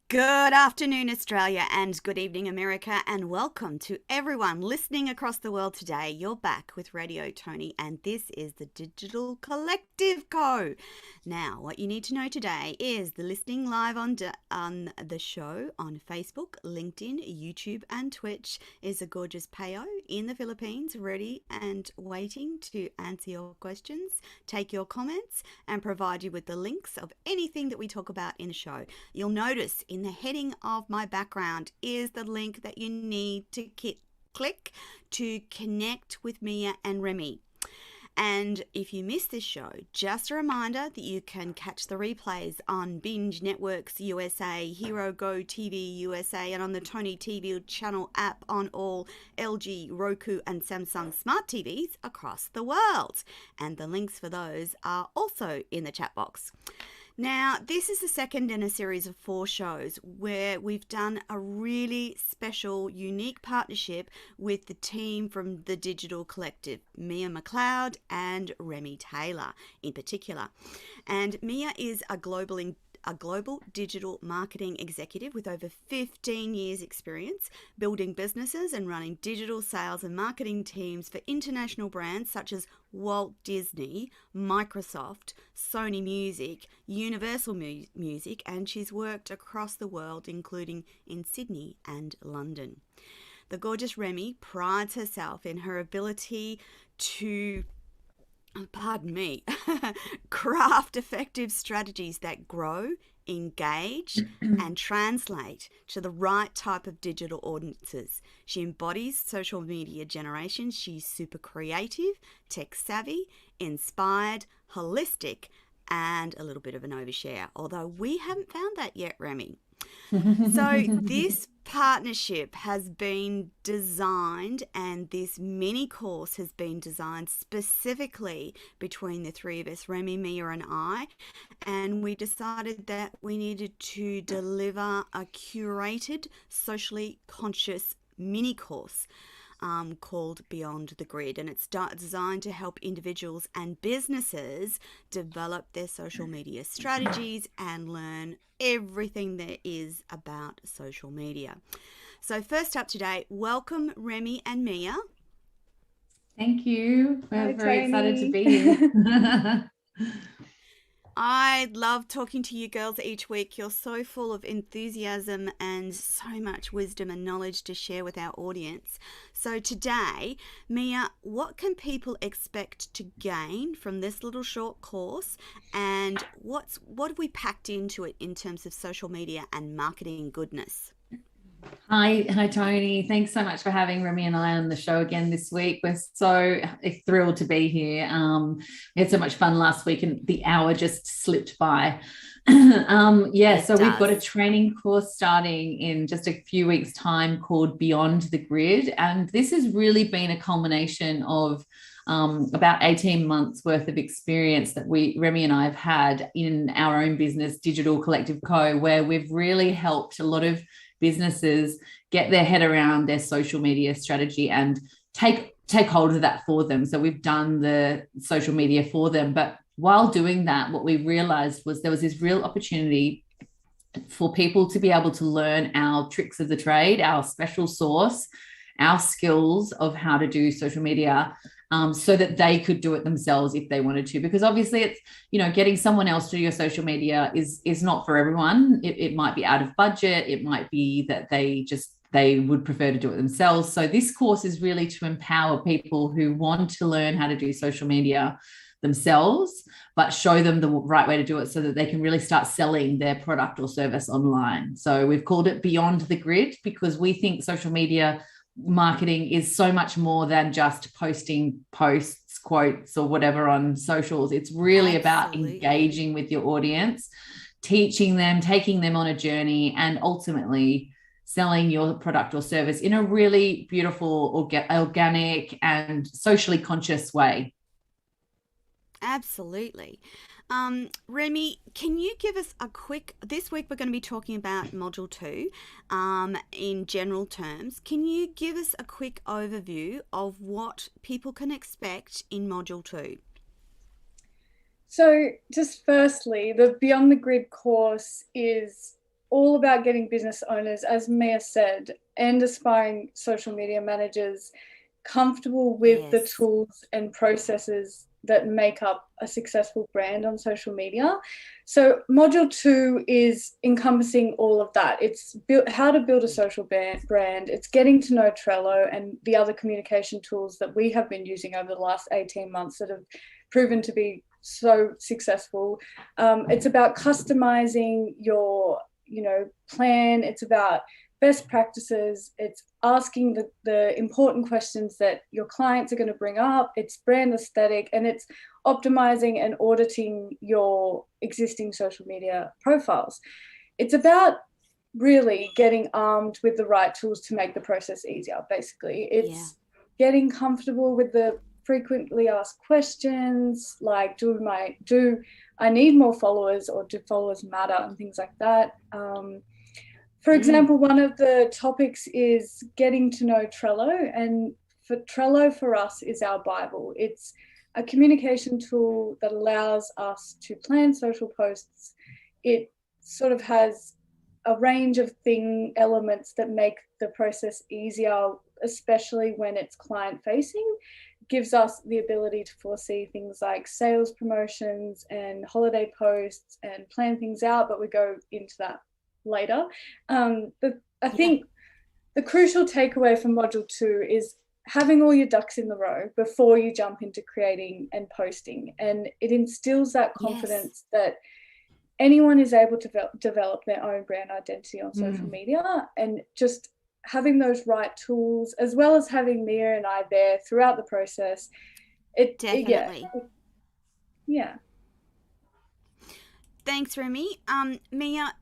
Good afternoon, Australia, and good evening, America, and welcome to everyone listening across the world today. You're back with Radio Toni, and this is the Digital Collective Co. Now, what you need to know today is the listening live on the show on Facebook, LinkedIn, YouTube, and Twitch is a gorgeous Peo in the Philippines, ready and waiting to answer your questions, take your comments, and provide you with the links of anything that we talk about in the show. You'll notice in the heading of my background is the link that you need to click to connect with Mia and Remy. And if you missed this show, just a reminder that you can catch the replays on Binge Networks USA, Hero Go TV USA, and on the Toni TV channel app on all LG, Roku, and Samsung smart TVs across the world. And the links for those are also in the chat box. Now, this is the second in a series of 4 shows where we've done a really special, unique partnership with the team from the Digital Collective, Mia McLeod and Remy Taylor in particular. And Mia is a global digital marketing executive with over 15 years experience building businesses and running digital sales and marketing teams for international brands such as Walt Disney, Microsoft, Sony Music, Universal Music, and she's worked across the world, including in Sydney and London. The gorgeous Remy prides herself in her ability to craft effective strategies that grow, engage, and translate to the right type of digital audiences. She embodies social media generation. She's super creative, tech savvy, inspired, holistic, and a little bit of an overshare, although we haven't found that yet, Remy. So this partnership has been designed, and this mini course has been designed specifically between the three of us, Remy, Mia, and I, and we decided that we needed to deliver a curated, socially conscious mini course called Beyond the Grid, and it's designed to help individuals and businesses develop their social media strategies and learn everything there is about social media. So first up today, welcome Remy and Mia. Thank you. We're very excited to be here. I love talking to you girls each week. You're so full of enthusiasm and so much wisdom and knowledge to share with our audience. So today, Mia, what can people expect to gain from this little short course, and what have we packed into it in terms of social media and marketing goodness? Hi, Toni. Thanks so much for having Remy and I on the show again this week. We're so thrilled to be here. We had so much fun last week and the hour just slipped by. We've got a training course starting in just a few weeks' time called Beyond the Grid. And this has really been a culmination of about 18 months worth of experience that Remy and I have had in our own business, Digital Collective Co., where we've really helped a lot of businesses get their head around their social media strategy and take hold of that for them. So we've done the social media for them. But while doing that, what we realized was there was this real opportunity for people to be able to learn our tricks of the trade, our special sauce, our skills of how to do social media, so that they could do it themselves if they wanted to. Because obviously it's, getting someone else to do your social media is not for everyone. It might be out of budget. It might be that they would prefer to do it themselves. So this course is really to empower people who want to learn how to do social media themselves, but show them the right way to do it so that they can really start selling their product or service online. So we've called it Beyond the Grid because we think social media marketing is so much more than just posting posts, quotes, or whatever on socials. It's really about engaging with your audience, teaching them, taking them on a journey, and ultimately selling your product or service in a really beautiful, organic, and socially conscious way. Absolutely. Remy, can you give us this week we're going to be talking about Module 2 in general terms. Can you give us a quick overview of what people can expect in Module 2? So just firstly, the Beyond the Grid course is all about getting business owners, as Mia said, and aspiring social media managers comfortable with the tools and processes that make up a successful brand on social media. So module 2 is encompassing all of that. It's how to build a social brand. It's getting to know Trello and the other communication tools that we have been using over the last 18 months that have proven to be so successful. It's about customizing your plan. It's about best practices. It's asking the important questions that your clients are going to bring up. It's brand aesthetic, and it's optimizing and auditing your existing social media profiles. It's about really getting armed with the right tools to make the process easier. Basically, it's getting comfortable with the frequently asked questions, like do I need more followers, or do followers matter, and things like that. For example, one of the topics is getting to know Trello, and Trello for us is our Bible. It's a communication tool that allows us to plan social posts. It sort of has a range of elements that make the process easier, especially when it's client facing. Gives us the ability to foresee things like sales promotions and holiday posts and plan things out, but we go into that later. I think the crucial takeaway from module 2 is having all your ducks in the row before you jump into creating and posting, and it instills that confidence that anyone is able to develop their own brand identity on social media, and just having those right tools, as well as having Mia and I there throughout the process. Definitely. Yeah. Thanks, Remy. Mia,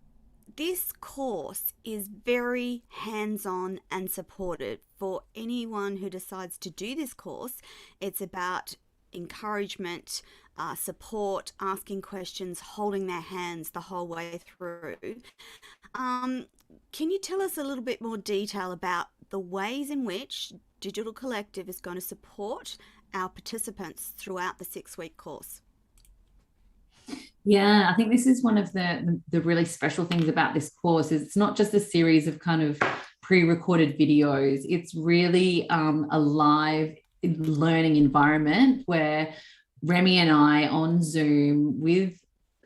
this course is very hands-on and supportive for anyone who decides to do this course. It's about encouragement, support, asking questions, holding their hands the whole way through. Can you tell us a little bit more detail about the ways in which Digital Collective is going to support our participants throughout the 6-week course? Yeah, I think this is one of the really special things about this course is it's not just a series of kind of pre-recorded videos. It's really a live learning environment where Remy and I on Zoom with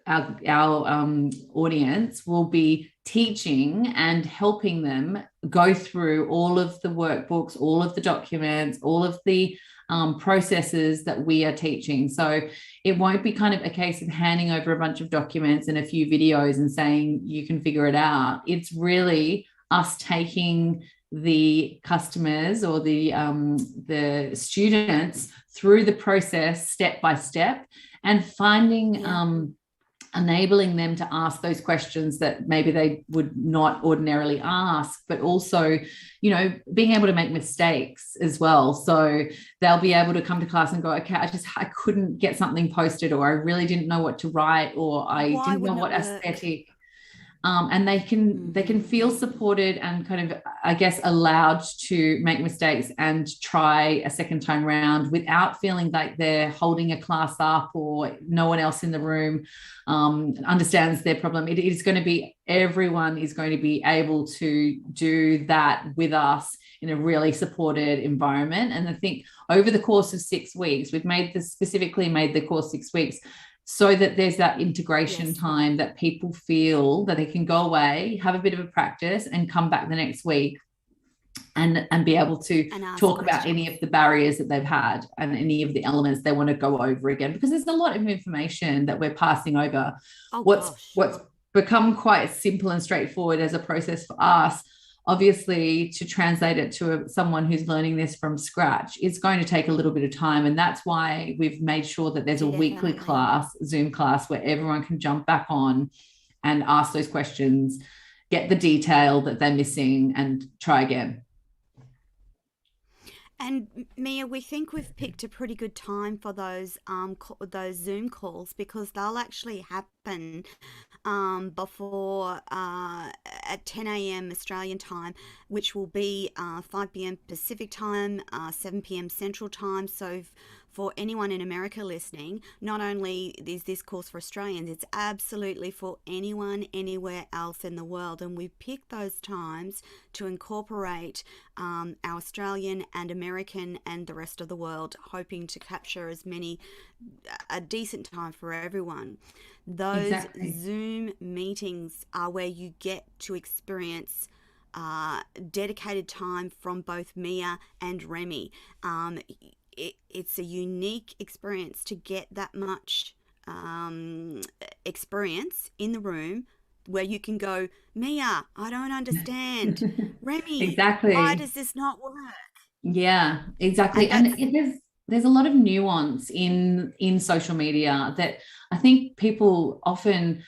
our audience will be teaching and helping them go through all of the workbooks, all of the documents, all of the processes that we are teaching. So it won't be kind of a case of handing over a bunch of documents and a few videos and saying you can figure it out. It's really us taking the customers or the students through the process step by step and finding enabling them to ask those questions that maybe they would not ordinarily ask, but also, being able to make mistakes as well. So they'll be able to come to class and go, okay, I couldn't get something posted, or I really didn't know what to write, or I didn't know what aesthetic. And they can feel supported and kind of, I guess, allowed to make mistakes and try a second time round without feeling like they're holding a class up or no one else in the room understands their problem. It is going to be, everyone is going to be able to do that with us in a really supported environment. And I think over the course of 6 weeks, we've specifically made the course 6 weeks so that there's that integration time that people feel that they can go away, have a bit of a practice and come back the next week and be able to talk about any of the barriers that they've had and any of the elements they want to go over again, because there's a lot of information that we're passing over. What's become quite simple and straightforward as a process for us, obviously, to translate it to someone who's learning this from scratch, it's going to take a little bit of time. And that's why we've made sure that there's a weekly class, Zoom class, where everyone can jump back on and ask those questions, get the detail that they're missing, and try again. And Mia, we think we've picked a pretty good time for those Zoom calls, because they'll actually happen before at 10 a.m. Australian time, which will be 5 p.m. Pacific time, 7 p.m. Central time. So for anyone in America listening, not only is this course for Australians, it's absolutely for anyone anywhere else in the world. And we picked those times to incorporate our Australian and American and the rest of the world, hoping to capture a decent time for everyone. Those Zoom meetings are where you get to experience dedicated time from both Mia and Remy. It's a unique experience to get that much experience in the room where you can go, Mia, I don't understand. Remy, why does this not work? Yeah, exactly. And there's a lot of nuance in social media that I think people often,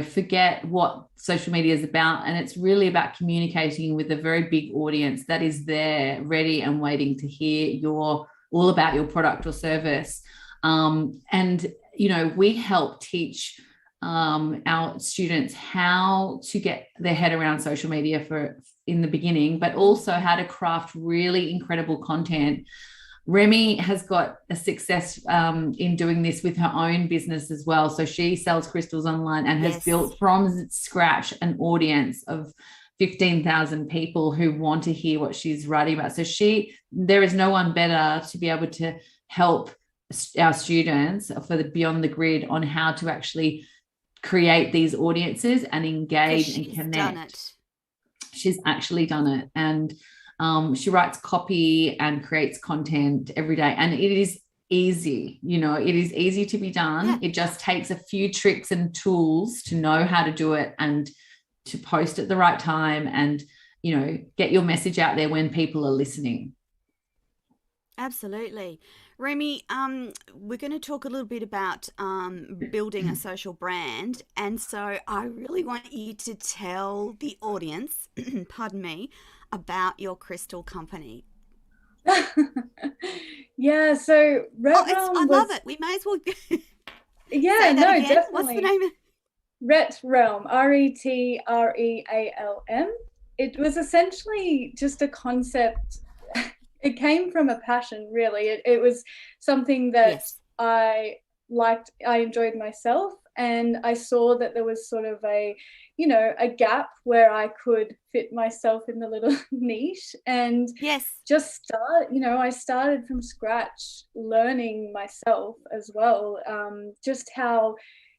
forget what social media is about. And it's really about communicating with a very big audience that is there ready and waiting to hear all about your product or service. And we help teach our students how to get their head around social media in the beginning, but also how to craft really incredible content. Remy has got a success in doing this with her own business as well. So she sells crystals online and has built from scratch an audience of 15,000 people who want to hear what she's writing about. So there is no one better to be able to help our students for the Beyond the Grid on how to actually create these audiences and engage and connect. She's actually done it. And she writes copy and creates content every day. And it is easy, it is easy to be done. Yeah. It just takes a few tricks and tools to know how to do it and to post at the right time and, get your message out there when people are listening. Absolutely. Remy, we're going to talk a little bit about building a social brand. And so I really want you to tell the audience, pardon me, about your crystal company. Yeah, so I love it. We may as well yeah, no, again. definitely. What's the name? Ret Realm, RETREALM. It was essentially just a concept. It came from a passion, really. It was something that I liked, I enjoyed myself, and I saw that there was sort of a gap where I could fit myself in the little niche and just start, I started from scratch learning myself as well, just how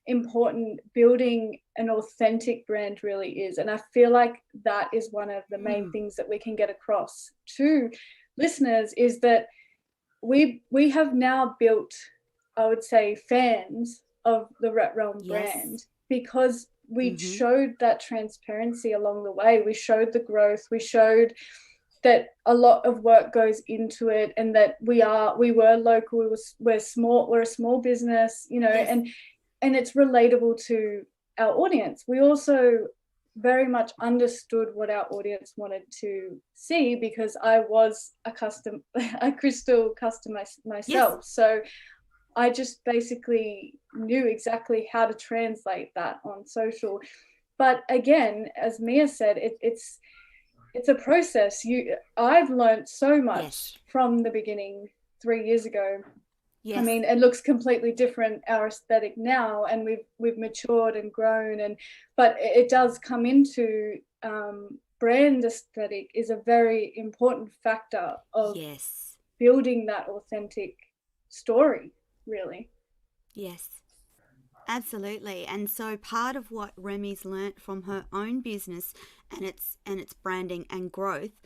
important building an authentic brand really is. And I feel like that is one of the main things that we can get across to listeners, is that we have now built, I would say, fans of the Ret Realm brand, because we showed that transparency along the way. We showed the growth. We showed that a lot of work goes into it, and that we were local. We're small. We're a small business, and it's relatable to our audience. We also very much understood what our audience wanted to see, because I was a crystal customer myself. So I just basically knew exactly how to translate that on social. But again, as Mia said, it's a process. I've learned so much from the beginning 3 years ago. I mean, it looks completely different, our aesthetic now, and we've matured and grown, but it does come into brand aesthetic is a very important factor of building that authentic story, really. Yes, absolutely. And so part of what Remy's learnt from her own business and its branding and growth,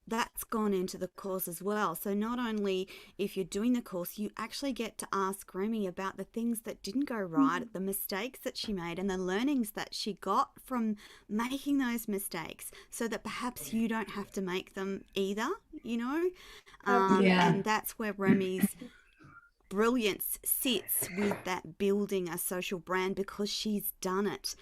that's gone into the course as well. So not only if you're doing the course, you actually get to ask Remy about the things that didn't go right, the mistakes that she made, and the learnings that she got from making those mistakes, so that perhaps you don't have to make them either, And that's where Remy's brilliance sits, with that building a social brand, because she's done it.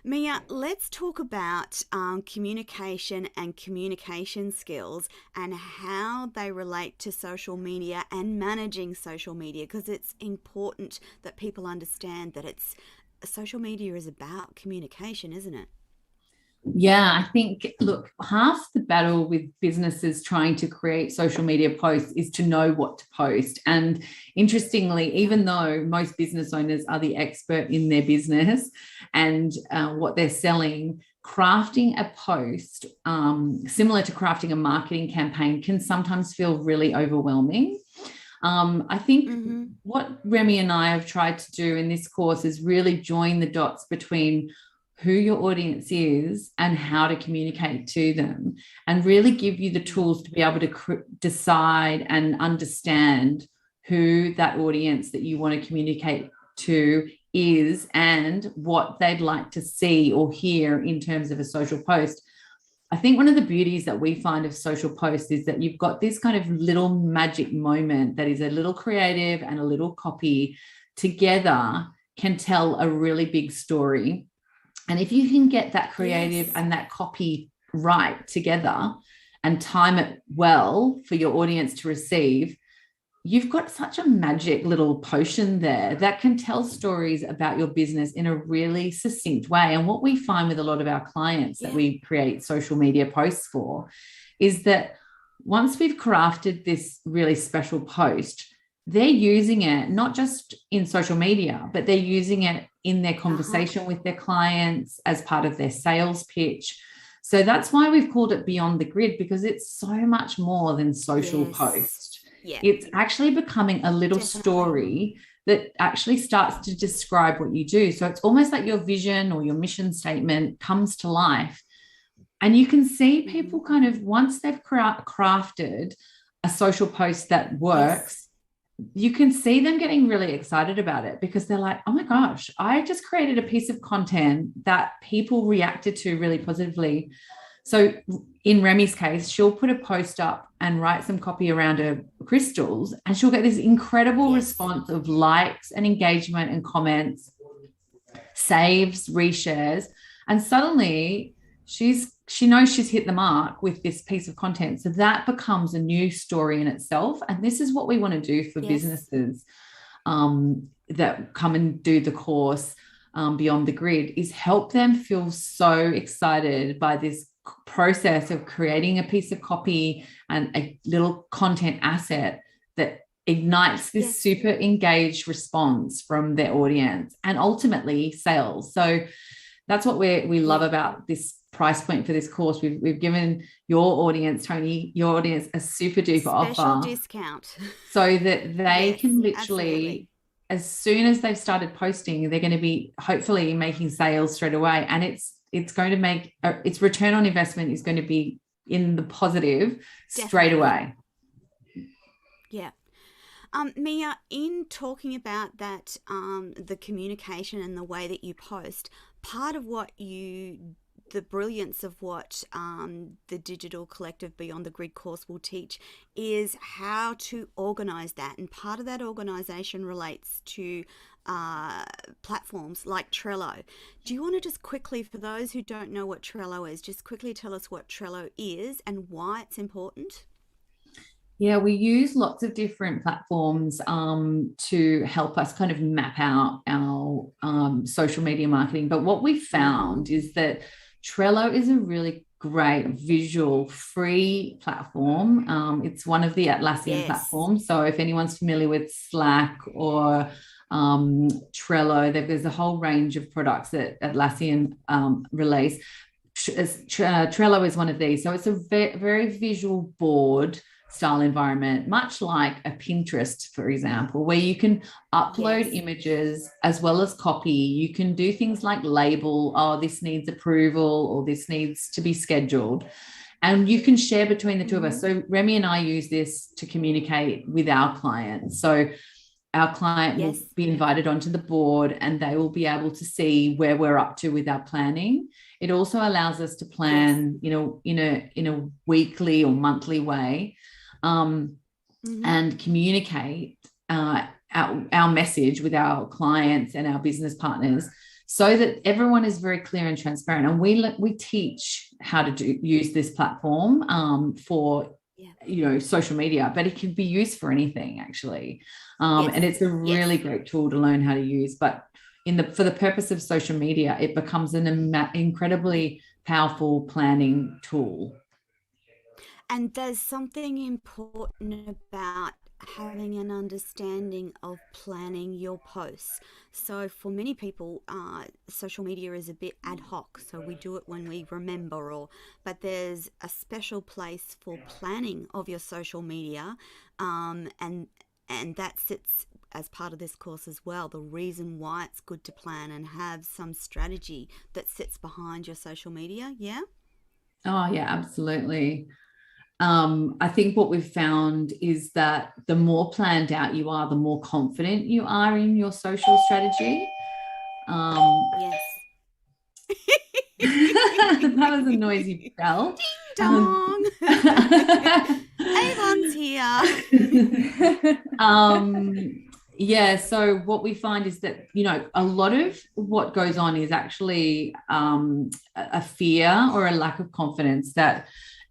Mia, let's talk about communication and communication skills and how they relate to social media and managing social media, because it's important that people understand that social media is about communication, isn't it? Yeah, I think, look, half the battle with businesses trying to create social media posts is to know what to post. And interestingly, even though most business owners are the expert in their business and what they're selling, crafting a post, similar to crafting a marketing campaign, can sometimes feel really overwhelming. I think what Remy and I have tried to do in this course is really join the dots between who your audience is and how to communicate to them, and really give you the tools to be able to decide and understand who that audience that you want to communicate to is and what they'd like to see or hear in terms of a social post. I think one of the beauties that we find of social posts is that you've got this kind of little magic moment that is a little creative and a little copy together can tell a really big story. And if you can get that creative and that copy right together and time it well for your audience to receive, you've got such a magic little potion there that can tell stories about your business in a really succinct way. And what we find with a lot of our clients that we create social media posts for is that once we've crafted this really special post, they're using it not just in social media, but they're using it in their conversation with their clients as part of their sales pitch. So that's why we've called it Beyond the Grid, because it's so much more than social post. Yeah. It's actually becoming a little story that actually starts to describe what you do. So it's almost like your vision or your mission statement comes to life. And you can see people kind of, once they've crafted a social post that works, you can see them getting really excited about it, because they're like, oh my gosh, I just created a piece of content that people reacted to really positively. So in Remy's case, she'll put a post up and write some copy around her crystals, and she'll get this incredible response of likes and engagement and comments, saves, reshares, and suddenly she knows she's hit the mark with this piece of content. So that becomes a new story in itself. And this is what we want to do for businesses that come and do the course Beyond the Grid, is help them feel so excited by this process of creating a piece of copy and a little content asset that ignites this super engaged response from their audience and ultimately sales. So that's what we love about this price point for this course. We've given your audience, Toni, your audience, a super duper offer discount, so that they can literally, as soon as they've started posting, they're going to be hopefully making sales straight away. And it's going to make its return on investment is going to be in the positive straight away. Yeah. Mia, in talking about that, the communication and the way that you post, part of the brilliance of what the Digital Collective Beyond the Grid course will teach is how to organize that. And part of that organization relates to platforms like Trello. Do you want to just quickly, for those who don't know what Trello is, just quickly tell us what Trello is and why it's important? Yeah, we use lots of different platforms to help us kind of map out our social media marketing. But what we found is that Trello is a really great visual free platform. It's one of the Atlassian platforms. So if anyone's familiar with Slack or Trello, there's a whole range of products that Atlassian release. Trello is one of these. So it's a very visual board style environment, much like a Pinterest, for example, where you can upload images as well as copy. You can do things like label, oh, this needs approval or this needs to be scheduled. And you can share between the two of us. So Remy and I use this to communicate with our clients. So our client will be invited onto the board and they will be able to see where we're up to with our planning. It also allows us to plan, in a weekly or monthly way, and communicate our message with our clients and our business partners so that everyone is very clear and transparent. And we teach how to use this platform for social media, but it can be used for anything actually. And it's a really great tool to learn how to use. But for the purpose of social media, it becomes an incredibly powerful planning tool. And there's something important about having an understanding of planning your posts. So for many people, social media is a bit ad hoc. So we do it when we remember, but there's a special place for planning of your social media, and that sits as part of this course as well. The reason why it's good to plan and have some strategy that sits behind your social media. Yeah. Oh yeah, absolutely. I think what we've found is that the more planned out you are, the more confident you are in your social strategy. Yes. That was a noisy bell. Ding dong. Avon's here. Yeah, so what we find is that, a lot of what goes on is actually a fear or a lack of confidence that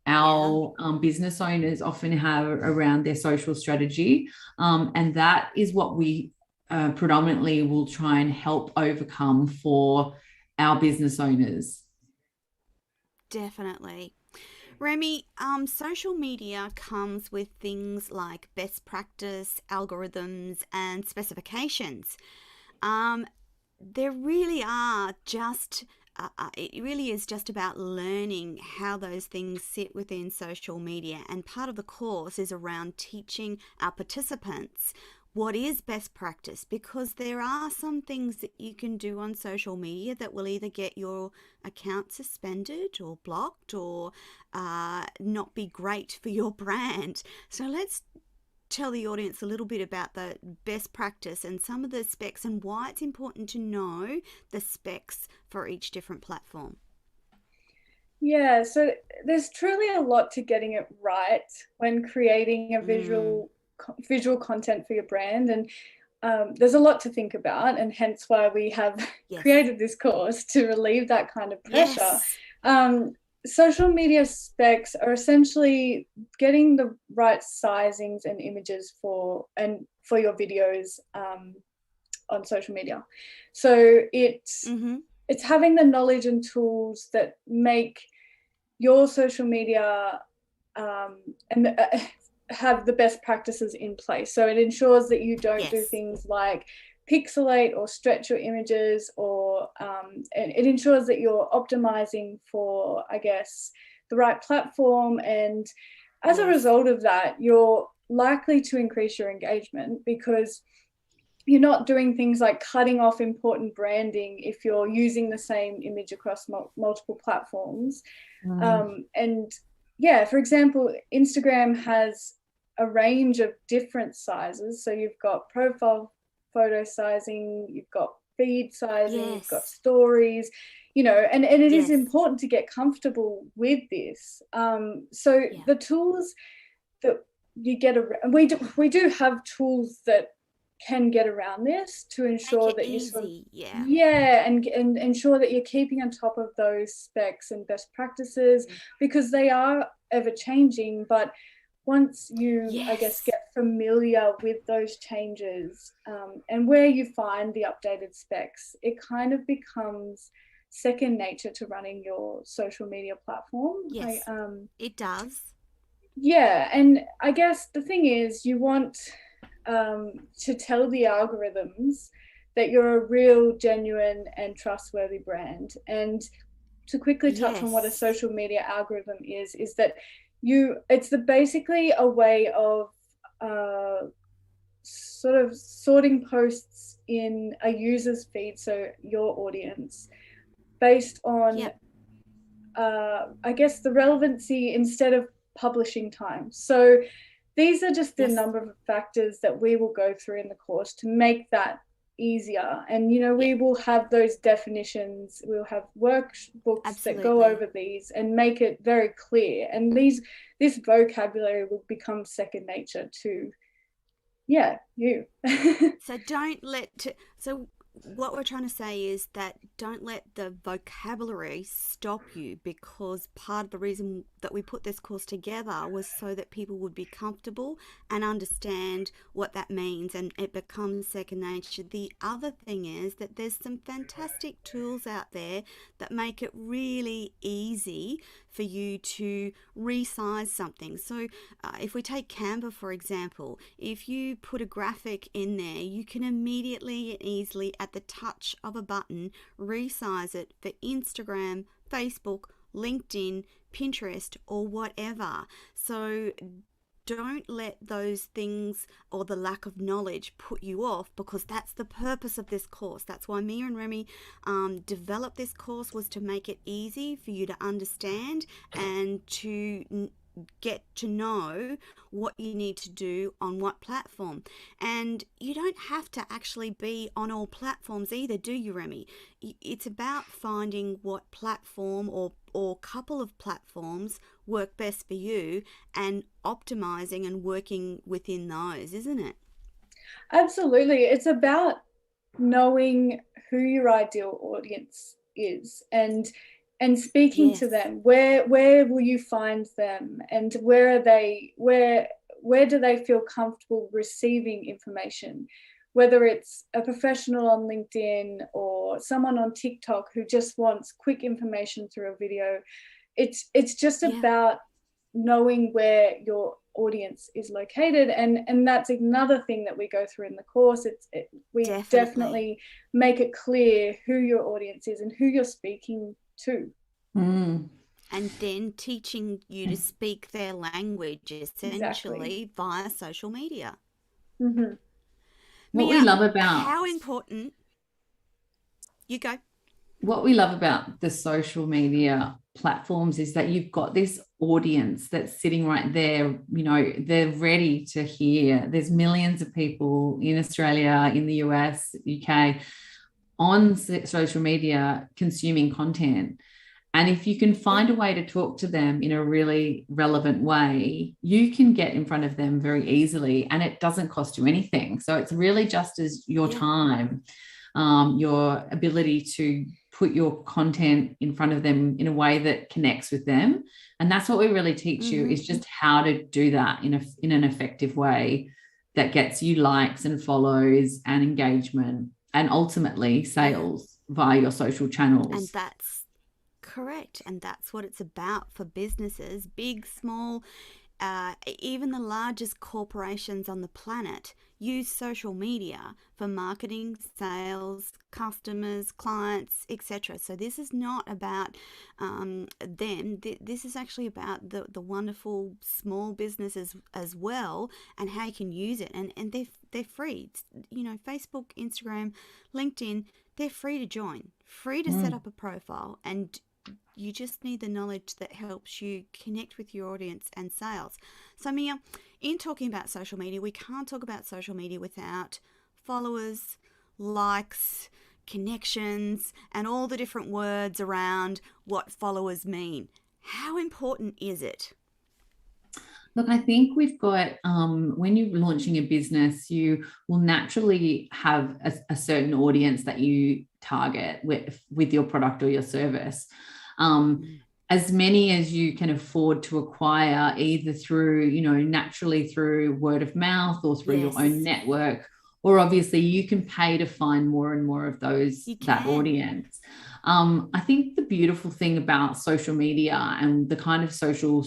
our business owners often have around their social strategy. And that is what we predominantly will try and help overcome for our business owners. Definitely. Remy, social media comes with things like best practice, algorithms, and specifications. There really are just, it really is just about learning how those things sit within social media. And part of the course is around teaching our participants what is best practice, because there are some things that you can do on social media that will either get your account suspended or blocked or not be great for your brand. So let's tell the audience a little bit about the best practice and some of the specs and why it's important to know the specs for each different platform. Yeah, so there's truly a lot to getting it right when creating a visual content for your brand, and there's a lot to think about, and hence why we have created this course to relieve that kind of pressure. Social media specs are essentially getting the right sizings and images for your videos on social media. So it's having the knowledge and tools that make your social media have the best practices in place. So it ensures that you don't do things like pixelate or stretch your images, or it ensures that you're optimizing for, I guess, the right platform. And as a result of that, you're likely to increase your engagement because you're not doing things like cutting off important branding if you're using the same image across multiple platforms. And yeah, for example, Instagram has a range of different sizes. So you've got profile photo sizing, you've got feed sizing, you've got stories, and it is important to get comfortable with this. So the tools that you get around, we do have tools that can get around this to ensure that you and ensure that you're keeping on top of those specs and best practices, because they are ever changing. But once you I guess get familiar with those changes and where you find the updated specs, it kind of becomes second nature to running your social media platform. It does. And I guess the thing is, you want to tell the algorithms that you're a real, genuine and trustworthy brand. And to quickly touch on what a social media algorithm is that it's basically a way of sort of sorting posts in a user's feed, so your audience, based on I guess the relevancy instead of publishing time. So these are just the number of factors that we will go through in the course to make that easier. And, we will have those definitions. We'll have workbooks that go over these and make it very clear. And this vocabulary will become second nature to, you. So don't let... So what we're trying to say is that don't let the vocabulary stop you, because part of the reason that we put this course together was so that people would be comfortable and understand what that means, and it becomes second nature. The other thing is that there's some fantastic tools out there that make it really easy for you to resize something. So if we take Canva, for example, if you put a graphic in there, you can immediately and easily, at the touch of a button, resize it for Instagram, Facebook, LinkedIn, Pinterest, or whatever. So don't let those things or the lack of knowledge put you off, because that's the purpose of this course. That's why me and Remy developed this course, was to make it easy for you to understand and to get to know what you need to do on what platform. And you don't have to actually be on all platforms either, do you, Remy? It's about finding what platform or couple of platforms work best for you and optimizing and working within those, isn't it? Absolutely. It's about knowing who your ideal audience is and speaking to them. Where will you find them, and where do they feel comfortable receiving information, whether it's a professional on LinkedIn or someone on TikTok who just wants quick information through a video. It's just about knowing where your audience is located, and that's another thing that we go through in the course. We definitely make it clear who your audience is and who you're speaking to. And then teaching you to speak their language, essentially, via social media. Mm-hmm. What we love about how important you go. What we love about the social media platforms is that you've got this audience that's sitting right there. You know, they're ready to hear. There's millions of people in Australia, in the US, UK, on social media consuming content. And if you can find a way to talk to them in a really relevant way, you can get in front of them very easily, and it doesn't cost you anything. So it's really just as your time, your ability to put your content in front of them in a way that connects with them. And that's what we really teach you, is just how to do that in an effective way that gets you likes and follows and engagement and ultimately sales via your social channels. And that's correct. And that's what it's about for businesses, big, small, even the largest corporations on the planet use social media for marketing, sales, customers, clients, etc. So this is not about them. This is actually about the wonderful small businesses as well, and how you can use it. And they're free. You know, Facebook, Instagram, LinkedIn, they're free to join, free to set up a profile, and you just need the knowledge that helps you connect with your audience and sales. So Mia, in talking about social media, we can't talk about social media without followers, likes, connections, and all the different words around what followers mean. How important is it? Look, I think we've got, when you're launching a business, you will naturally have a certain audience that you target with your product or your service. As many as you can afford to acquire, either through, naturally through word of mouth or through your own network, or obviously you can pay to find more and more of that audience. I think the beautiful thing about social media and the kind of social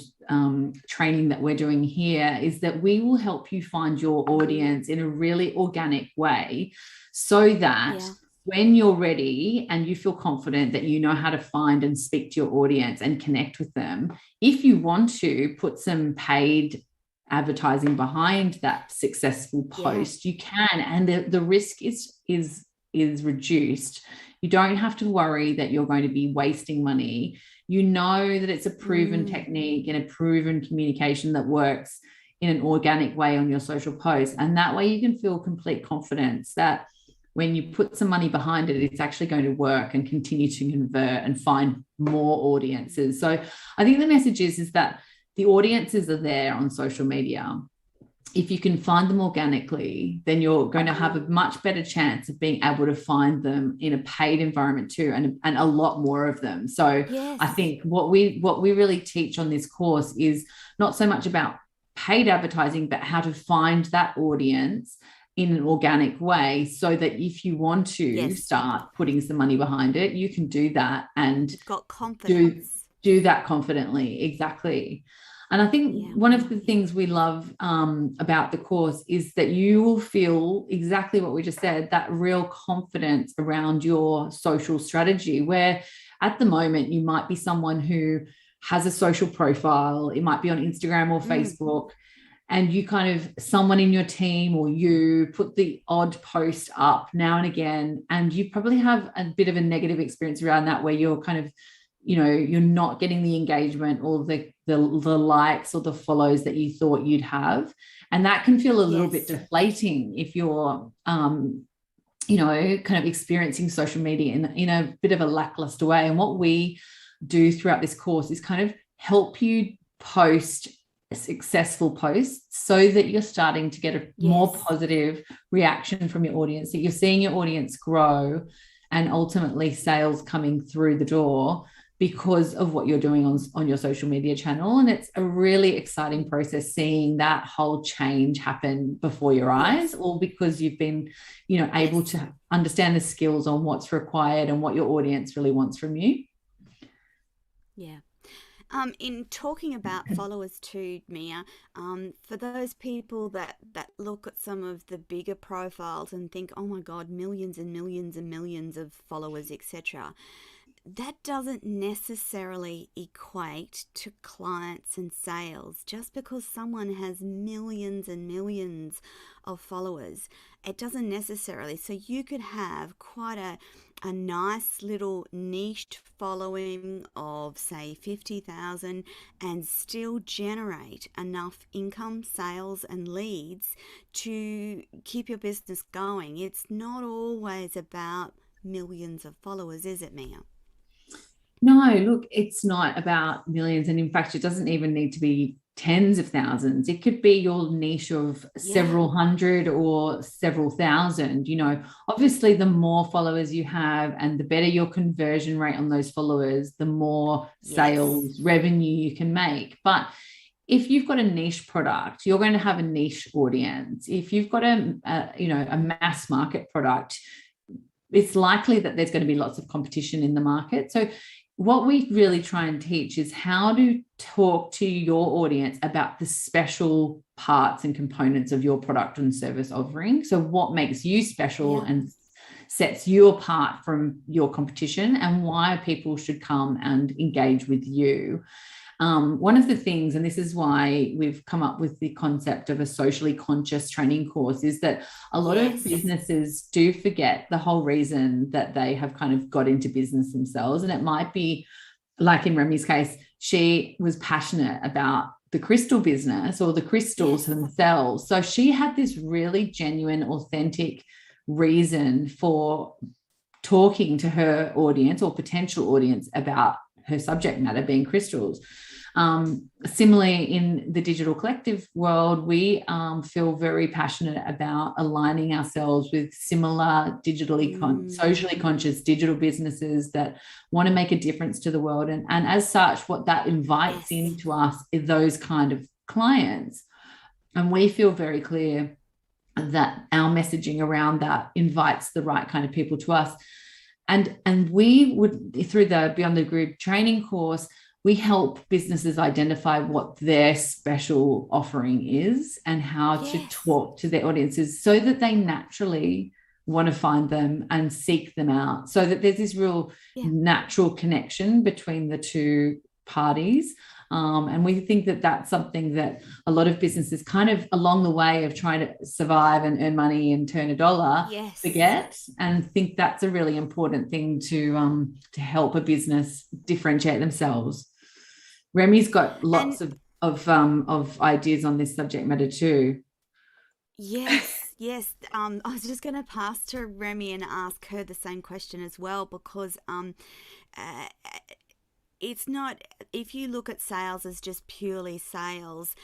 training that we're doing here is that we will help you find your audience in a really organic way, so that when you're ready and you feel confident that you know how to find and speak to your audience and connect with them, if you want to put some paid advertising behind that successful post, you can, and the risk is reduced. You don't have to worry that you're going to be wasting money. You know that it's a proven technique and a proven communication that works in an organic way on your social posts, and that way you can feel complete confidence that when you put some money behind it, it's actually going to work and continue to convert and find more audiences. So I think the message is that the audiences are there on social media. if you can find them organically, then you're going to have a much better chance of being able to find them in a paid environment too, and a lot more of them. So Yes. I think what we really teach on this course is not so much about paid advertising, but how to find that audience in an organic way, so that if you want to start putting some money behind it, you can do that and you've got confidence. Do that confidently. Exactly. And I think one of the things we love about the course is that you will feel exactly what we just said, that real confidence around your social strategy, where at the moment you might be someone who has a social profile. It might be on Instagram or Facebook, and you kind of, someone in your team or you put the odd post up now and again, and you probably have a bit of a negative experience around that, where you're kind of, you're not getting the engagement or the likes or the follows that you thought you'd have. And that can feel a little bit deflating if you're, kind of experiencing social media in a bit of a lackluster way. And what we do throughout this course is kind of help you post successful posts, so that you're starting to get a more positive reaction from your audience, that you're seeing your audience grow and ultimately sales coming through the door because of what you're doing on your social media channel. And it's a really exciting process, seeing that whole change happen before your eyes, all because you've been, able to understand the skills on what's required and what your audience really wants from you. Yeah. In talking about followers too, Mia, for those people that look at some of the bigger profiles and think, oh my God, millions and millions and millions of followers, etc., that doesn't necessarily equate to clients and sales. Just because someone has millions and millions of followers, it doesn't necessarily. So you could have quite a nice little niched following of, say, 50,000 and still generate enough income, sales and leads to keep your business going. It's not always about millions of followers, is it, Mia? No, look, it's not about millions. And in fact, it doesn't even need to be tens of thousands. It could be your niche of several hundred or several thousand. Obviously, the more followers you have and the better your conversion rate on those followers, the more sales revenue you can make. But if you've got a niche product, you're going to have a niche audience. If you've got a mass market product, it's likely that there's going to be lots of competition in the market. So what we really try and teach is how to talk to your audience about the special parts and components of your product and service offering. So what makes you special and sets you apart from your competition, and why people should come and engage with you. One of the things, and this is why we've come up with the concept of a socially conscious training course, is that a lot of businesses do forget the whole reason that they have kind of got into business themselves. And it might be, like in Remy's case, she was passionate about the crystal business or the crystals themselves. So she had this really genuine, authentic reason for talking to her audience or potential audience about her subject matter being crystals. Similarly, in the digital collective world, we feel very passionate about aligning ourselves with similar socially conscious digital businesses that want to make a difference to the world. And as such, what that invites into us is those kind of clients. And we feel very clear that our messaging around that invites the right kind of people to us. And we would, through the Beyond the Group training course, we help businesses identify what their special offering is and how to talk to their audiences, so that they naturally want to find them and seek them out, so that there's this real natural connection between the two parties. And we think that that's something that a lot of businesses kind of along the way of trying to survive and earn money and turn a dollar forget, and think that's a really important thing to help a business differentiate themselves. Remy's got lots of ideas on this subject matter too. Yes. I was just going to pass to Remy and ask her the same question as well, because it's not, if you look at sales as just purely sales,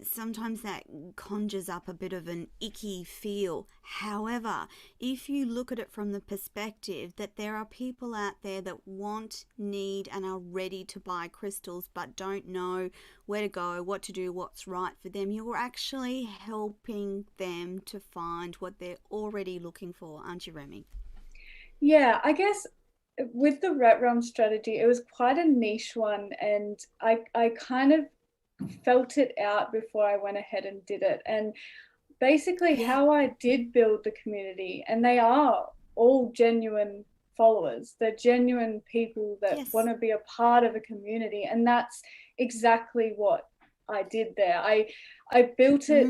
sometimes that conjures up a bit of an icky feel. However, if you look at it from the perspective that there are people out there that want, need, and are ready to buy crystals but don't know where to go, what to do, what's right for them, you're actually helping them to find what they're already looking for, aren't you, Remy? Yeah, I guess with the Rat Realm strategy, it was quite a niche one, and I kind of felt it out before I went ahead and did it. And basically how I did build the community, and they are all genuine followers. They're genuine people that want to be a part of a community, and that's exactly what I did there. I built it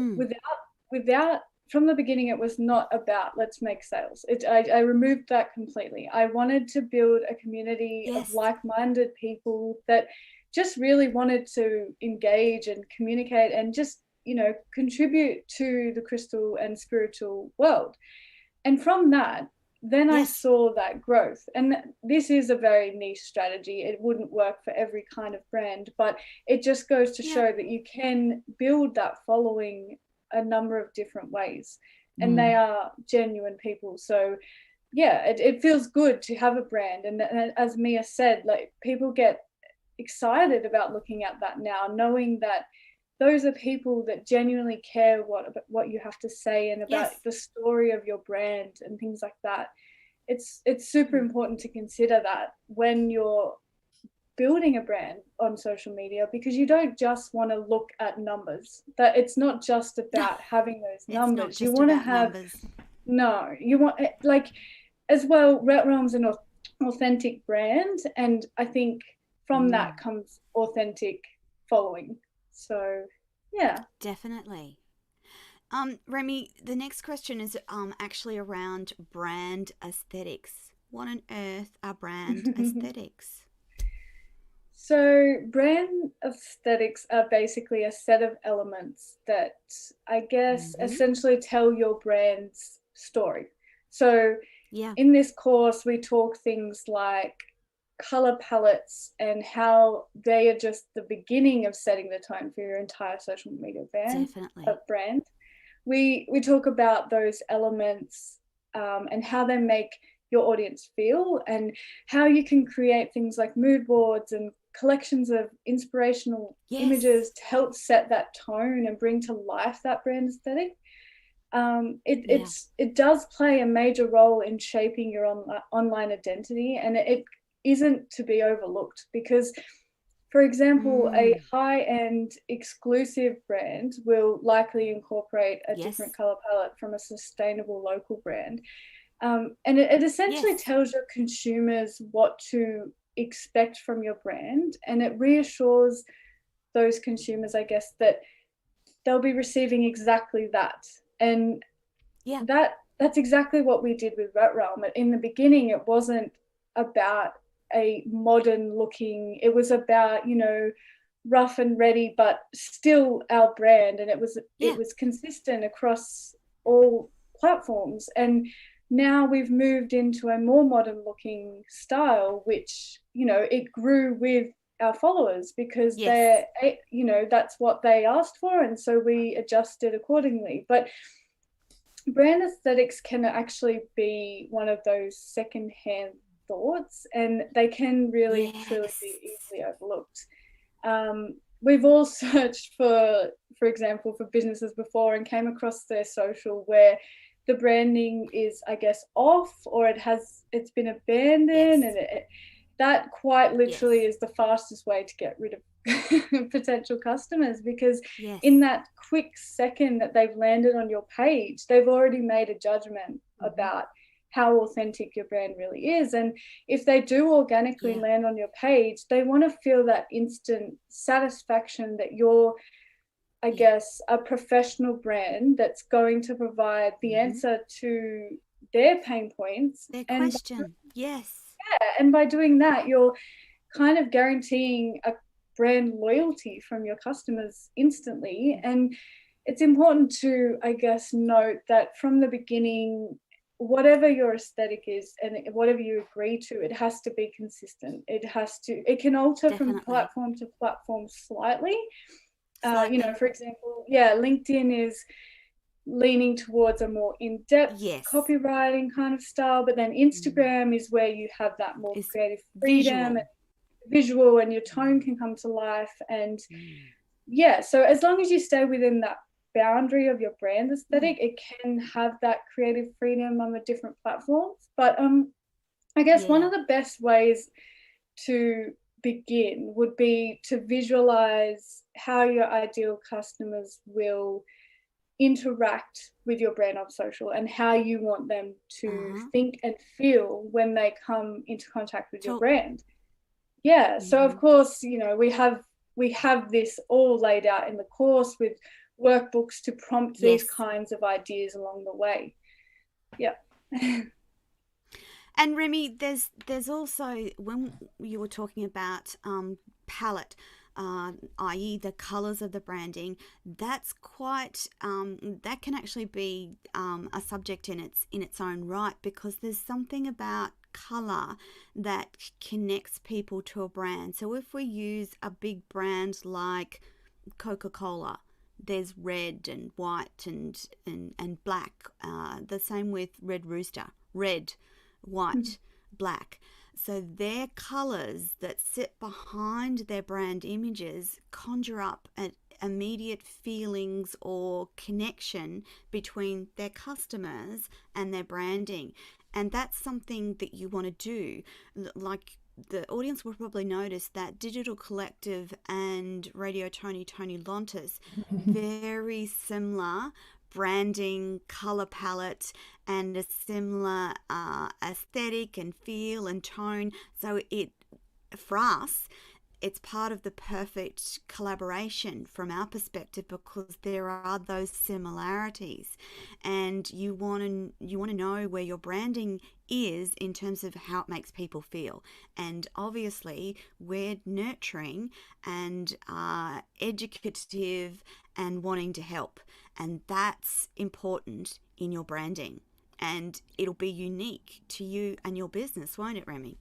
without from the beginning. It was not about let's make sales. I removed that completely. I wanted to build a community of like-minded people that just really wanted to engage and communicate and just, you know, contribute to the crystal and spiritual world. And from that, then I saw that growth. And this is a very niche strategy. It wouldn't work for every kind of brand, but it just goes to show that you can build that following a number of different ways, and they are genuine people. So yeah, it feels good to have a brand. And as Mia said, like, people get excited about looking at that now, knowing that those are people that genuinely care what you have to say and about the story of your brand and things like that. It's super important to consider that when you're building a brand on social media, because you don't just want to look at numbers. That it's not just about having those numbers. You want to have you want, like, as well, Rat Realm's an authentic brand, and I think from that comes authentic following. So yeah, definitely. Remy, the next question is actually around brand aesthetics. What on earth are brand aesthetics? So brand aesthetics are basically a set of elements that, I guess, essentially tell your brand's story. So in this course, we talk things like color palettes and how they are just the beginning of setting the tone for your entire social media brand. We talk about those elements and how they make your audience feel, and how you can create things like mood boards and collections of inspirational images to help set that tone and bring to life that brand aesthetic. It does play a major role in shaping your online identity, and it isn't to be overlooked, because, for example, a high-end exclusive brand will likely incorporate a different color palette from a sustainable local brand. And it essentially tells your consumers what to expect from your brand, and it reassures those consumers, I guess, that they'll be receiving exactly that. And that's exactly what we did with Rat Realm. In the beginning, it wasn't about a modern looking, it was about, you know, rough and ready, but still our brand, and it was consistent across all platforms. And now we've moved into a more modern looking style, which, you know, it grew with our followers, because they're, you know, that's what they asked for, and so we adjusted accordingly. But brand aesthetics can actually be one of those secondhand thoughts, and they can really truly be easily overlooked. We've all searched for example, for businesses before, and came across their social where the branding is, I guess, off, or it's been abandoned, and that quite literally is the fastest way to get rid of potential customers, because in that quick second that they've landed on your page, they've already made a judgment about how authentic your brand really is. And if they do organically land on your page, they want to feel that instant satisfaction that you're, I guess, a professional brand that's going to provide the answer to their pain points. Their question, and by doing that, you're kind of guaranteeing a brand loyalty from your customers instantly. And it's important to, I guess, note that from the beginning, whatever your aesthetic is and whatever you agree to, it has to be consistent. It can alter from platform to platform slightly. You know, for example, LinkedIn is leaning towards a more in-depth copywriting kind of style, but then Instagram is where you have that more creative freedom and visual, and your tone can come to life. And so as long as you stay within that boundary of your brand aesthetic, it can have that creative freedom on the different platforms. But I guess one of the best ways to begin would be to visualize how your ideal customers will interact with your brand on social, and how you want them to think and feel when they come into contact with your brand. So of course, you know, we have this all laid out in the course with workbooks to prompt these kinds of ideas along the way. And Remy, there's also, when you were talking about palette, i.e. the colours of the branding, that's quite that can actually be a subject in its own right, because there's something about colour that connects people to a brand. So if we use a big brand like Coca-Cola, there's red and white and black. The same with Red Rooster, red, white, black. So their colours that sit behind their brand images conjure up an immediate feelings or connection between their customers and their branding. And that's something that you want to do. Like, the audience will probably notice that Digital Collective and Radio Toni Toni Lontis, very similar branding, color palette, and a similar aesthetic and feel and tone. So for us, it's part of the perfect collaboration from our perspective, because there are those similarities, and you want to know where your branding is in terms of how it makes people feel. And obviously we're nurturing and educative and wanting to help, and that's important in your branding, and it'll be unique to you and your business, won't it, Remy?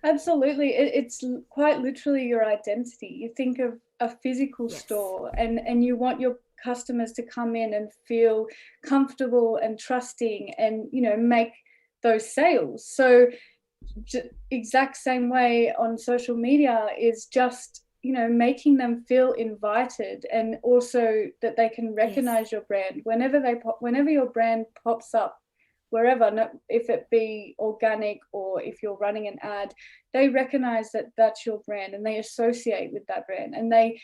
Absolutely. It's quite literally your identity. You think of a physical store, and you want your customers to come in and feel comfortable and trusting and, you know, make those sales. So exact same way on social media is just, you know, making them feel invited, and also that they can recognize your brand whenever your brand pops up, wherever, if it be organic or if you're running an ad, they recognize that that's your brand and they associate with that brand. And they,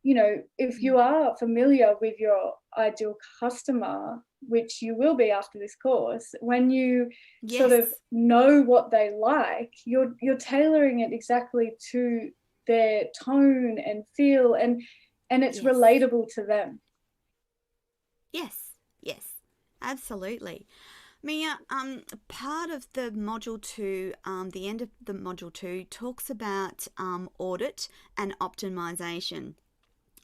you know, if you are familiar with your ideal customer, which you will be after this course, when you sort of know what they like, you're tailoring it exactly to their tone and feel, and it's relatable to them. Yes, absolutely. Mia, part of the module 2, the end of the module 2 talks about audit and optimization.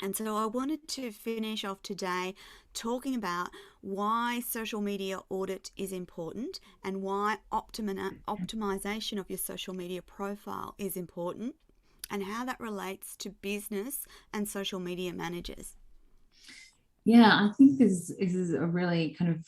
And so I wanted to finish off today talking about why social media audit is important, and why optimization of your social media profile is important, and how that relates to business and social media managers. Yeah, I think this is a really kind of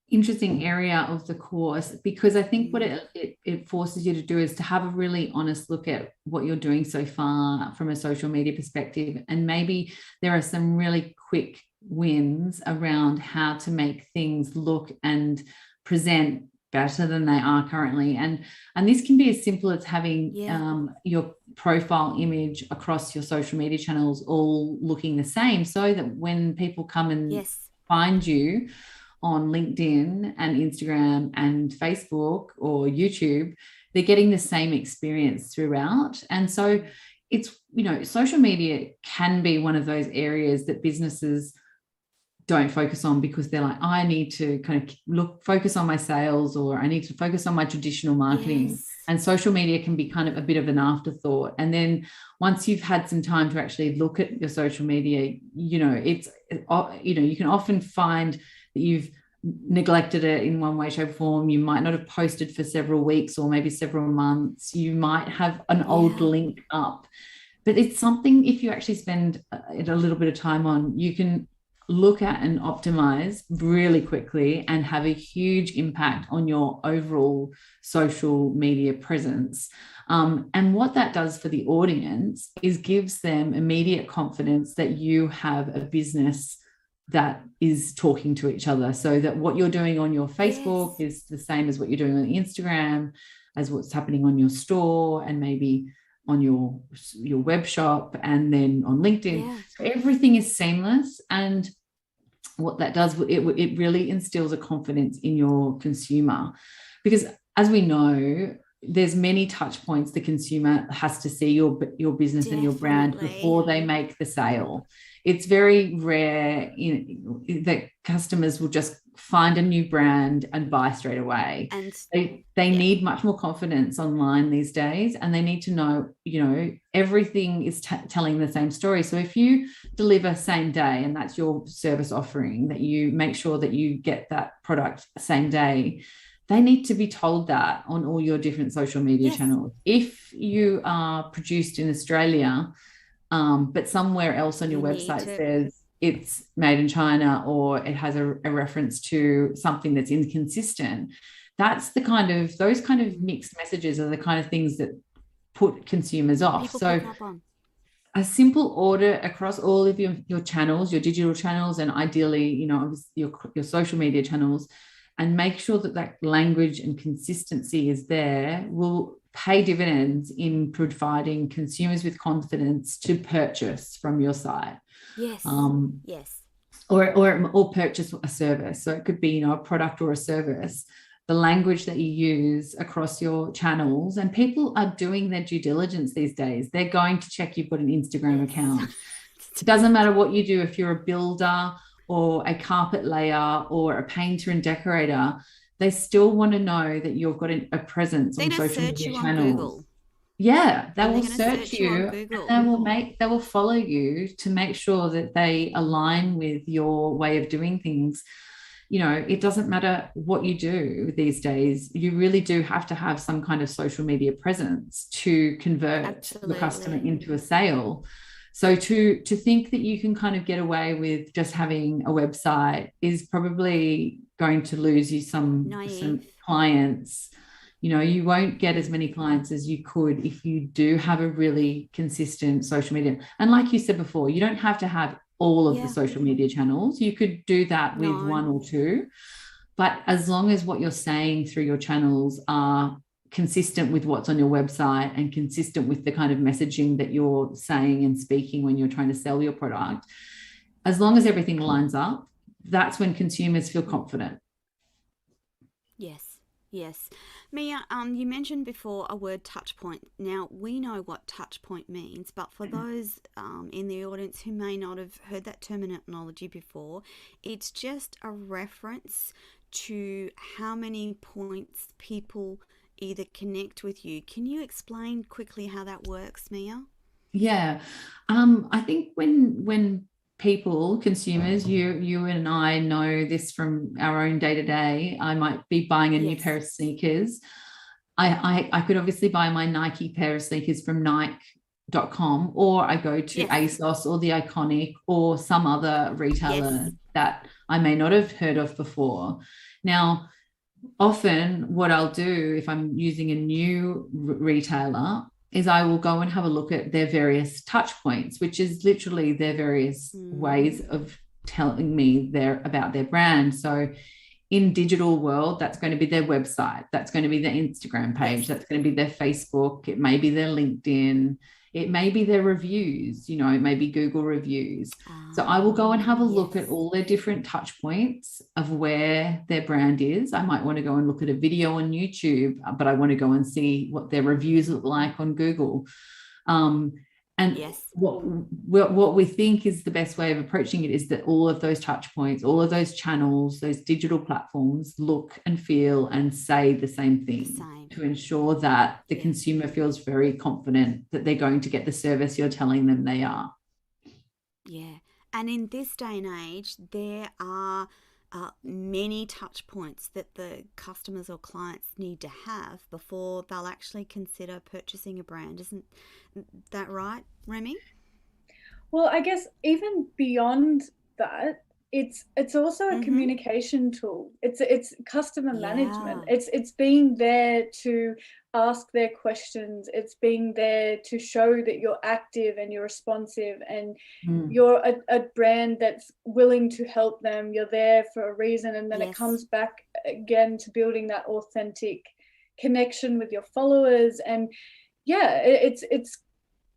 interesting area of the course, because I think what it forces you to do is to have a really honest look at what you're doing so far from a social media perspective, and maybe there are some really quick wins around how to make things look and present better than they are currently, and this can be as simple as having your profile image across your social media channels all looking the same, so that when people come and find you on LinkedIn and Instagram and Facebook or YouTube, they're getting the same experience throughout. And so it's, you know, social media can be one of those areas that businesses don't focus on, because they're like, I need to kind of focus on my sales, or I need to focus on my traditional marketing. And social media can be kind of a bit of an afterthought. And then once you've had some time to actually look at your social media, you know, you can often find that you've neglected it in one way, shape, or form. You might not have posted for several weeks or maybe several months. You might have an old link up, but it's something, if you actually spend a little bit of time on, you can look at and optimize really quickly and have a huge impact on your overall social media presence. And what that does for the audience is gives them immediate confidence that you have a business that is talking to each other, so that what you're doing on your Facebook is the same as what you're doing on Instagram, as what's happening on your store, and maybe on your web shop, and then on LinkedIn. So everything is seamless. And what that does, it really instills a confidence in your consumer, because as we know, there's many touch points the consumer has to see your business and your brand before they make the sale. It's very rare that customers will just find a new brand and buy straight away. And they need much more confidence online these days, and they need to know, everything is telling the same story. So if you deliver same day, and that's your service offering, that you make sure that you get that product same day, they need to be told that on all your different social media channels. If you are produced in Australia, but somewhere else on your website says it's made in China, or it has a reference to something that's inconsistent, those kind of mixed messages are the kind of things that put consumers off. So a simple audit across all of your channels, your digital channels, and ideally, your social media channels, and make sure that language and consistency is there, will pay dividends in providing consumers with confidence to purchase from your site. Or purchase a service. So it could be, a product or a service. The language that you use across your channels, and people are doing their due diligence these days. They're going to check you've got an Instagram account. It doesn't matter what you do. If you're a builder or a carpet layer or a painter and decorator, they still want to know that you've got a presence on social media channels. They will search you, and they will follow you to make sure that they align with your way of doing things. It doesn't matter what you do these days. You really do have to have some kind of social media presence to convert the customer into a sale. So to think that you can kind of get away with just having a website is probably going to lose you some clients. You won't get as many clients as you could if you do have a really consistent social media. And like you said before, you don't have to have all of the social media channels. You could do that with one or two. But as long as what you're saying through your channels are consistent with what's on your website and consistent with the kind of messaging that you're saying and speaking when you're trying to sell your product, as long as everything lines up, that's when consumers feel confident. Yes. Mia, you mentioned before a word touch point. Now, we know what touch point means, but for those in the audience who may not have heard that terminology before, it's just a reference to how many points people either connect with you. Can you explain quickly how that works, Mia? I think when people, consumers, you and I know this from our own day-to-day. I might be buying a new pair of sneakers. I could obviously buy my Nike pair of sneakers from Nike.com, or I go to ASOS or The Iconic or some other retailer that I may not have heard of before. Now, often what I'll do if I'm using a new retailer is I will go and have a look at their various touch points, which is literally their various ways of telling me about their brand. So in digital world, that's going to be their website. That's going to be their Instagram page. That's going to be their Facebook. It may be their LinkedIn. It may be their reviews, it may be Google reviews. So I will go and have a look at all their different touch points of where their brand is. I might want to go and look at a video on YouTube, but I want to go and see what their reviews look like on Google. What we think is the best way of approaching it is that all of those touch points, all of those channels, those digital platforms look and feel and say the same thing to ensure that the consumer feels very confident that they're going to get the service you're telling them they are. Yeah. And in this day and age, there are many touch points that the customers or clients need to have before they'll actually consider purchasing a brand. Isn't that right, Remy? Well, I guess even beyond that, it's also a communication tool. It's customer management. It's being there to ask their questions. It's being there to show that you're active and you're responsive and you're a brand that's willing to help them. You're there for a reason. And then it comes back again to building that authentic connection with your followers. And it's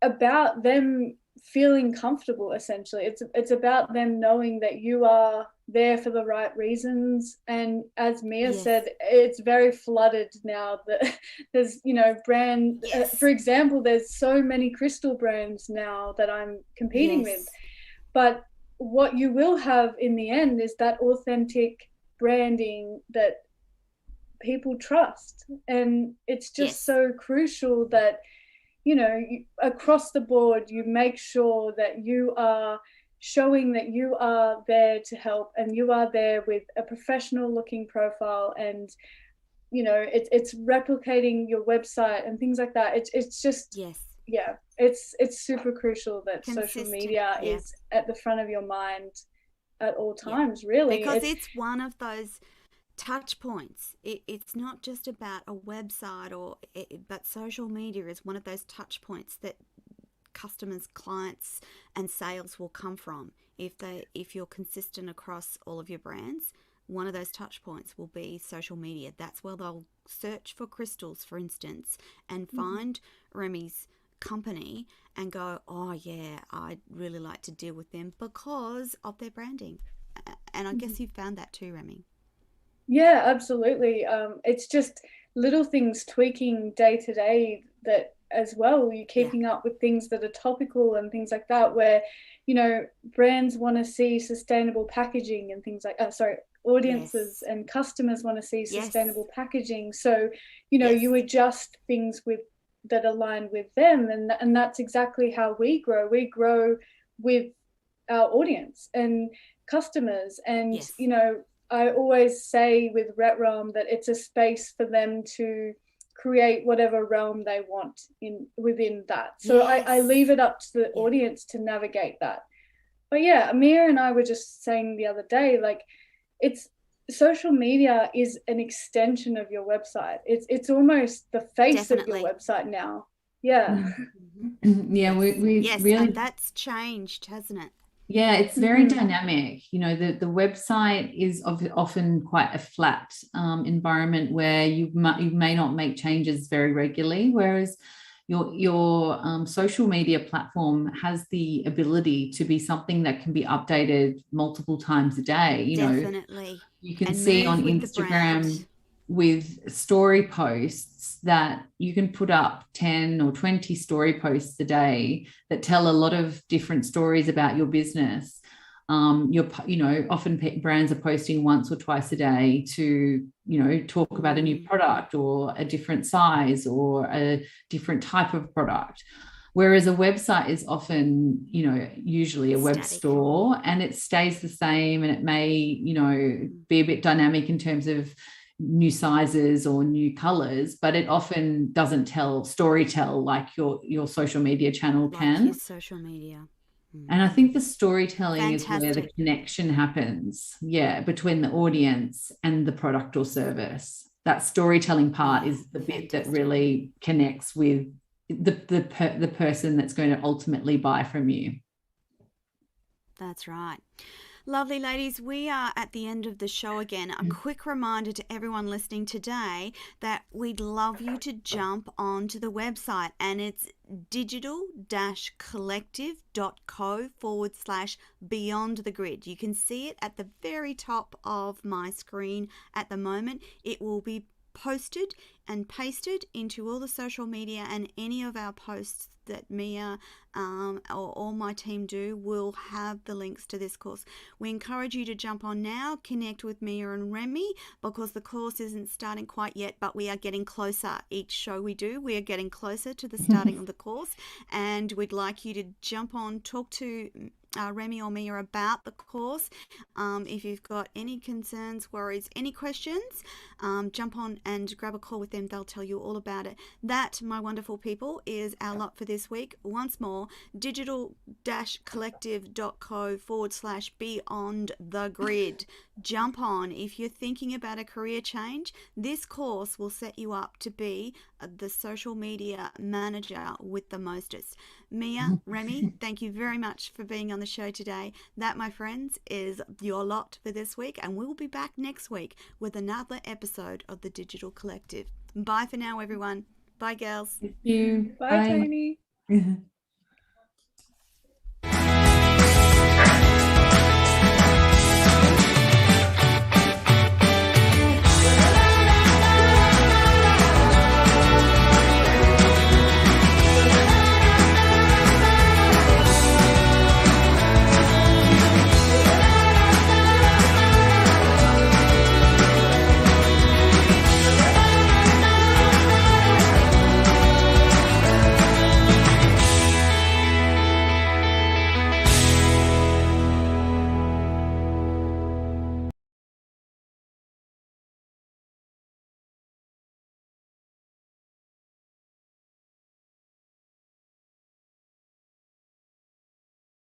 about them feeling comfortable. Essentially, it's about them knowing that you are there for the right reasons. And as Mia said, it's very flooded now that there's brand for example, there's so many crystal brands now that I'm competing with, but what you will have in the end is that authentic branding that people trust. And it's just so crucial that across the board, you make sure that you are showing that you are there to help and you are there with a professional looking profile, and it's replicating your website and things like that. It's just it's super crucial that social media is at the front of your mind at all times, really, because it's one of those touch points. It's not just about a website but social media is one of those touch points that customers, clients and sales will come from. If you're consistent across all of your brands, one of those touch points will be social media. That's where they'll search for crystals, for instance, and find Remy's company and go, oh yeah, I'd really like to deal with them because of their branding. And I guess you've found that too, Remy. Yeah, absolutely. It's just little things tweaking day to day that as well, you're keeping up with things that are topical and things like that, where, brands want to see sustainable packaging and things like, audiences and customers want to see sustainable packaging. So, you adjust things that align with them. And that's exactly how we grow. We grow with our audience and customers. And, I always say with Ret Realm that it's a space for them to create whatever realm they want within that. So I leave it up to the audience to navigate that. But yeah, Amir and I were just saying the other day, like, it's social media is an extension of your website. It's almost the face of your website now. Yeah. Yeah, we really, and that's changed, hasn't it? Yeah, it's very dynamic. The website is often quite a flat environment where you may not make changes very regularly, whereas your social media platform has the ability to be something that can be updated multiple times a day. Definitely. You can see on Instagram with story posts that you can put up 10 or 20 story posts a day that tell a lot of different stories about your business. Often brands are posting once or twice a day to, talk about a new product or a different size or a different type of product. Whereas a website is often, usually a web store, and it stays the same, and it may, be a bit dynamic in terms of new sizes or new colors, but it often doesn't storytell like your social media channel can. Your social media. And I think the storytelling is where the connection happens, between the audience and the product or service. That storytelling part is the bit that really connects with the person that's going to ultimately buy from you. That's right. Lovely ladies, we are at the end of the show again. A quick reminder to everyone listening today that we'd love you to jump onto the website, and it's digital-collective.co/beyond the grid. You can see it at the very top of my screen at the moment. It will be posted and pasted into all the social media, and any of our posts that Mia or all my team do will have the links to this course. We encourage you to jump on now, connect with Mia and Remy, because the course isn't starting quite yet, but we are getting closer. Each show we do, we are getting closer to the starting of the course, and we'd like you to jump on, talk to Remy or Mia about the course. If you've got any concerns, worries, any questions, jump on and grab a call with them. They'll tell you all about it. That, my wonderful people, is our lot for this week. Once more, digital-collective.co/beyond the grid. Jump on. If you're thinking about a career change, this course will set you up to be the social media manager with the mostest. Mia, Remy, thank you very much for being on the show today. That, my friends, is your lot for this week, and we'll be back next week with another episode of the Digital Collective. Bye for now, everyone. Bye, girls. Thank you. Bye, Tony.